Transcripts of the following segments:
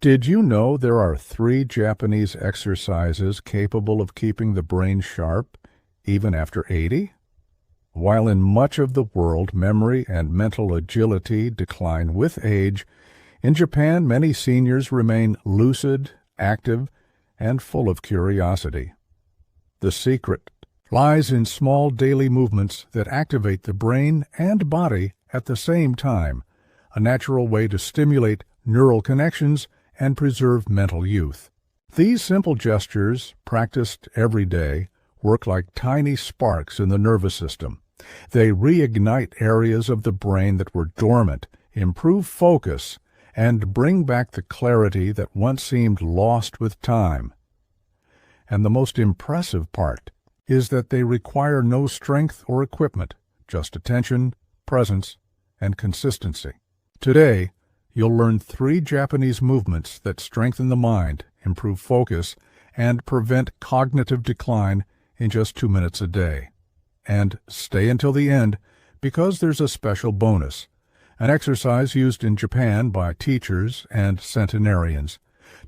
Did you know there are 3 Japanese exercises capable of keeping the brain sharp even after 80? While in much of the world memory and mental agility decline with age, in Japan many seniors remain lucid, active, and full of curiosity. The secret lies in small daily movements that activate the brain and body at the same time, a natural way to stimulate neural connections and preserve mental youth. These simple gestures, practiced every day, work like tiny sparks in the nervous system. They reignite areas of the brain that were dormant, improve focus, and bring back the clarity that once seemed lost with time. And the most impressive part is that they require no strength or equipment, just attention, presence, and consistency. Today, you'll learn 3 Japanese movements that strengthen the mind, improve focus, and prevent cognitive decline in just 2 minutes a day. And stay until the end, because there's a special bonus, an exercise used in Japan by teachers and centenarians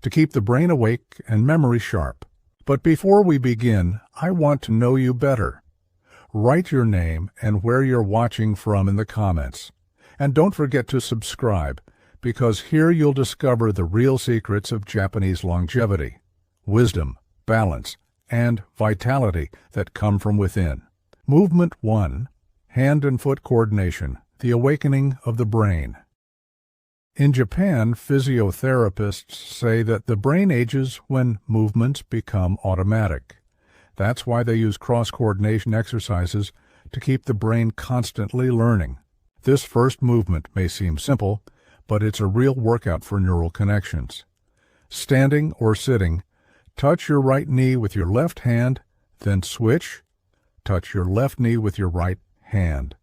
to keep the brain awake and memory sharp. But before we begin, I want to know you better. Write your name and where you're watching from in the comments. And don't forget to subscribe, because here you'll discover the real secrets of Japanese longevity, wisdom, balance, and vitality that come from within. Movement 1. Hand and foot coordination, the awakening of the brain. In Japan, physiotherapists say that the brain ages when movements become automatic. That's why they use cross-coordination exercises to keep the brain constantly learning. This first movement may seem simple, but it's a real workout for neural connections. Standing or sitting, touch your right knee with your left hand, then switch. Touch your left knee with your right hand.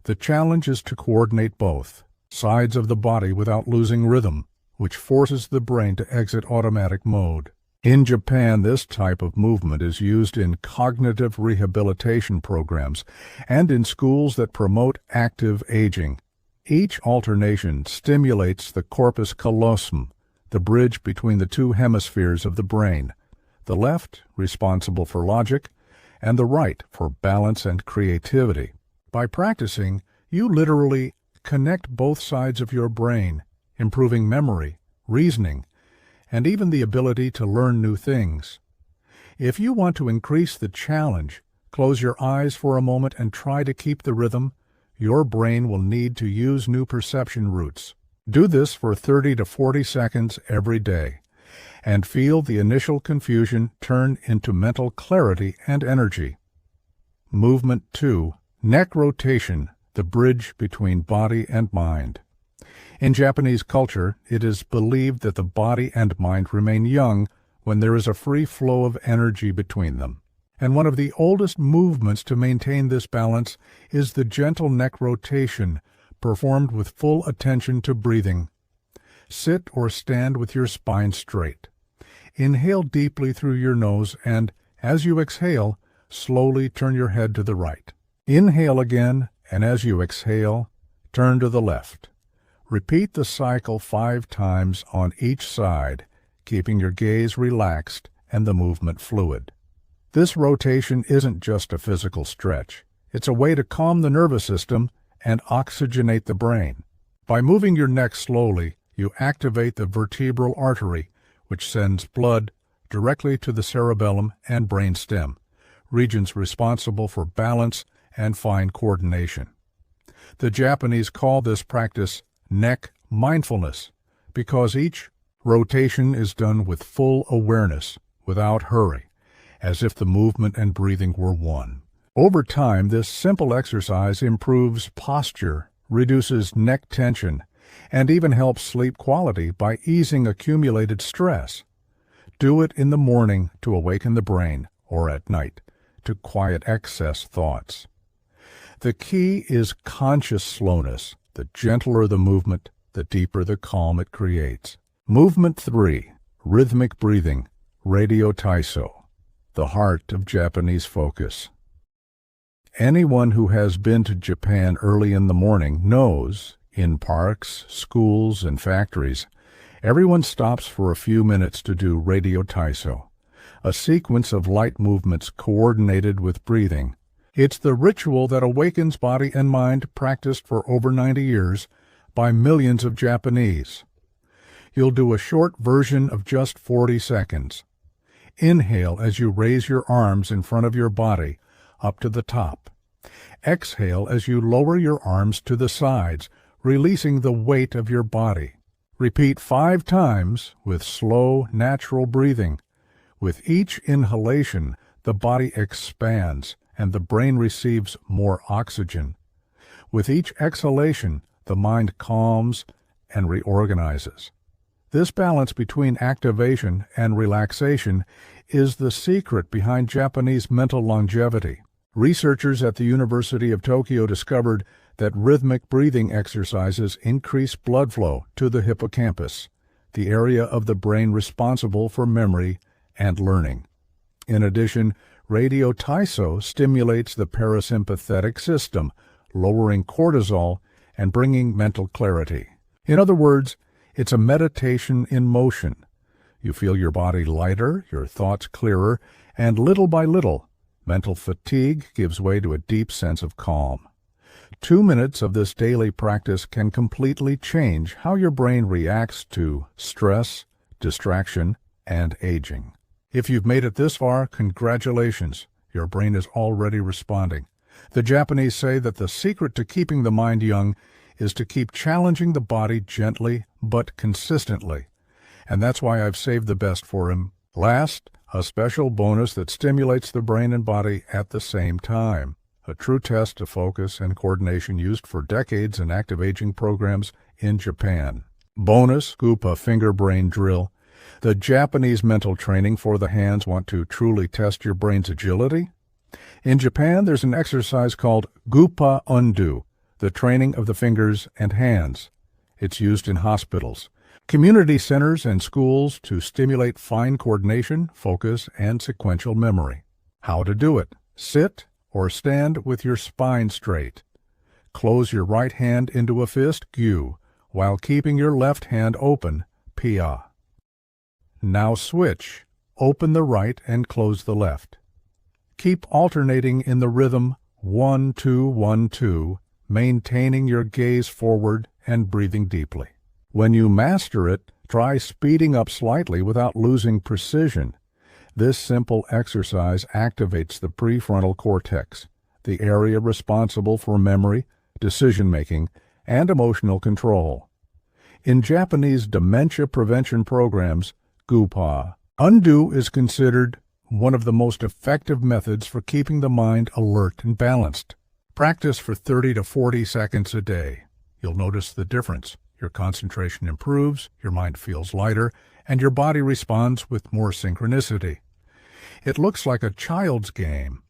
The challenge is to coordinate both sides of the body without losing rhythm, which forces the brain to exit automatic mode. In Japan, this type of movement is used in cognitive rehabilitation programs and in schools that promote active aging. Each alternation stimulates the corpus callosum, the bridge between the 2 hemispheres of the brain, the left responsible for logic, and the right for balance and creativity. By practicing, you literally connect both sides of your brain, improving memory, reasoning, and even the ability to learn new things. If you want to increase the challenge, close your eyes for a moment and try to keep the rhythm. Your brain will need to use new perception routes. Do this for 30 to 40 seconds every day, and feel the initial confusion turn into mental clarity and energy. Movement 2. Neck rotation, the bridge between body and mind. In Japanese culture, it is believed that the body and mind remain young when there is a free flow of energy between them. And one of the oldest movements to maintain this balance is the gentle neck rotation, performed with full attention to breathing. Sit or stand with your spine straight. Inhale deeply through your nose and, as you exhale, slowly turn your head to the right. Inhale again, and as you exhale, turn to the left. Repeat the cycle 5 times on each side, keeping your gaze relaxed and the movement fluid. This rotation isn't just a physical stretch. It's a way to calm the nervous system and oxygenate the brain. By moving your neck slowly, you activate the vertebral artery, which sends blood directly to the cerebellum and brainstem, regions responsible for balance and fine coordination. The Japanese call this practice neck mindfulness because each rotation is done with full awareness, without hurry, as if the movement and breathing were one. Over time, this simple exercise improves posture, reduces neck tension, and even helps sleep quality by easing accumulated stress. Do it in the morning to awaken the brain, or at night to quiet excess thoughts. The key is conscious slowness. The gentler the movement, the deeper the calm it creates. Movement 3. Rhythmic breathing, radio Taiso, the heart of Japanese focus. Anyone who has been to Japan early in the morning knows, in parks, schools, and factories, Everyone stops for a few minutes to do radio Taiso, a sequence of light movements coordinated with breathing. It's the ritual that awakens body and mind, practiced for over 90 years by millions of Japanese. You'll do a short version of just 40 seconds. Inhale as you raise your arms in front of your body, up to the top. Exhale as you lower your arms to the sides, releasing the weight of your body. Repeat 5 times with slow, natural breathing. With each inhalation, the body expands and the brain receives more oxygen. With each exhalation, the mind calms and reorganizes. This balance between activation and relaxation is the secret behind Japanese mental longevity. Researchers at the University of Tokyo discovered that rhythmic breathing exercises increase blood flow to the hippocampus, the area of the brain responsible for memory and learning. In addition, radio Taiso stimulates the parasympathetic system, lowering cortisol and bringing mental clarity. In other words, it's a meditation in motion. You feel your body lighter, your thoughts clearer, and little by little, mental fatigue gives way to a deep sense of calm. 2 minutes of this daily practice can completely change how your brain reacts to stress, distraction, and aging. If you've made it this far, congratulations. Your brain is already responding. The Japanese say that the secret to keeping the mind young is to keep challenging the body gently but consistently. And that's why I've saved the best for him. Last, a special bonus that stimulates the brain and body at the same time. A true test of focus and coordination used for decades in active aging programs in Japan. Bonus, Gupa finger brain drill. The Japanese mental training for the hands want to truly test your brain's agility. In Japan, there's an exercise called Gupa Undo, the training of the fingers and hands. It's used in hospitals, community centers, and schools to stimulate fine coordination, focus, and sequential memory. How to do it? Sit or stand with your spine straight. Close your right hand into a fist, Gyu, while keeping your left hand open, Pia. Now switch. Open the right and close the left. Keep alternating in the rhythm 1-2-1-2, maintaining your gaze forward and breathing deeply. When you master it, try speeding up slightly without losing precision. This simple exercise activates the prefrontal cortex, the area responsible for memory, decision-making, and emotional control. In Japanese dementia prevention programs, Gupa Undo is considered one of the most effective methods for keeping the mind alert and balanced. Practice for 30 to 40 seconds a day. You'll notice the difference. Your concentration improves, your mind feels lighter, and your body responds with more synchronicity. It looks like a child's game,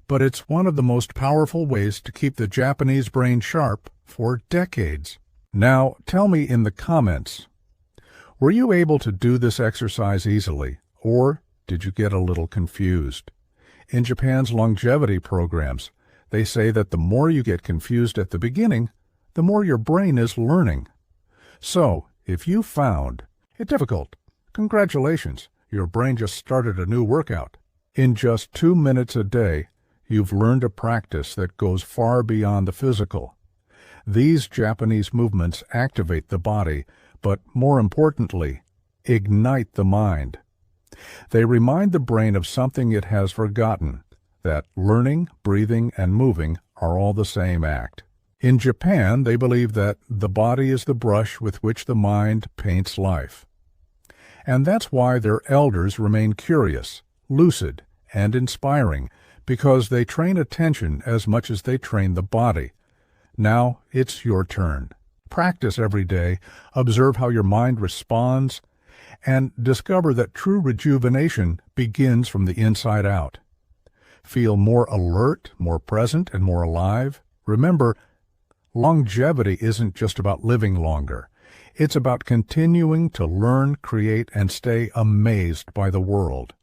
but it's one of the most powerful ways to keep the Japanese brain sharp for decades. Now, tell me in the comments, were you able to do this exercise easily, or did you get a little confused? In Japan's longevity programs, they say that the more you get confused at the beginning, the more your brain is learning. So, if you found it difficult, congratulations, your brain just started a new workout. In just 2 minutes a day, you've learned a practice that goes far beyond the physical. These Japanese movements activate the body, but more importantly, ignite the mind. They remind the brain of something it has forgotten, that learning, breathing, and moving are all the same act. In Japan, they believe that the body is the brush with which the mind paints life. And that's why their elders remain curious, lucid, and inspiring, because they train attention as much as they train the body. Now it's your turn. Practice every day, observe how your mind responds, and discover that true rejuvenation begins from the inside out. Feel more alert, more present, and more alive. Remember, longevity isn't just about living longer. It's about continuing to learn, create, and stay amazed by the world.